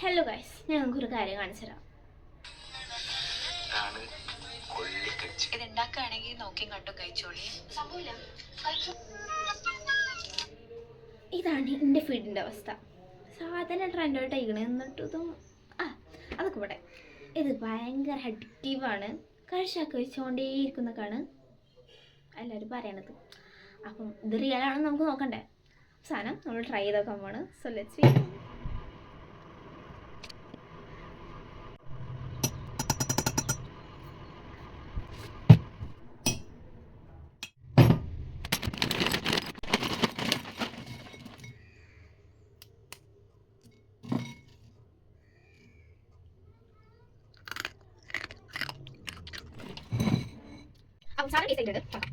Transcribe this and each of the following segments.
Hello guys, ഞാൻ നിങ്ങൾക്ക് ഒരു കാര്യം കാണിച്ചു തരാം. ഇത് ഉണ്ടാക്കുകയാണെങ്കിൽ നോക്കി കണ്ടും കഴിച്ചോളി. ഇതാണ് എൻ്റെ ഫീഡിൻ്റെ അവസ്ഥ. സാധനം ട്രെൻഡായിട്ട് അയക്കണേ, എന്നിട്ട് ഇതും അതൊക്കെ പോട്ടെ. ഇത് ഭയങ്കര അഡിക്റ്റീവാണ്. കഴിച്ചുകൊണ്ടേയിരിക്കുന്നൊക്കെയാണ് എല്ലാവരും പറയണത്. അപ്പം ഇത് റിയൽ ആണെന്ന് നമുക്ക് നോക്കണ്ടേ. സാധനം നമ്മൾ ട്രൈ ചെയ്ത് നോക്കാൻ പോണ്. So let's see. സാധനം ടേസ്റ്റ് ചെയ്തിട്ടുണ്ട്.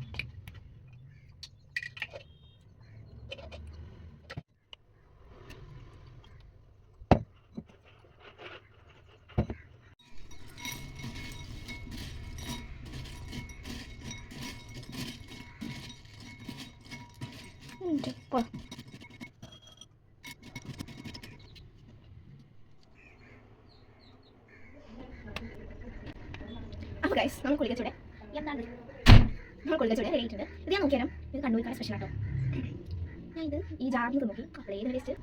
അപ്പോൾ ഗൈസ്, നമ്മൾ കുളിക്കച്ചൂടെ എന്താണ് കുളിക്കച്ചൂടെ റെഡിയിട്ടുണ്ട്. ഇത് ഞാൻ നോക്കിയാലും ഇത് കണ്ണൂരിക്കാണ് സ്പെഷ്യൽ ആട്ടോ. ഞാൻ ഇത് ഈ ജാറിൽ നോക്കി അപ്ലൈ ചെയ്ത് വേസ്റ്റ്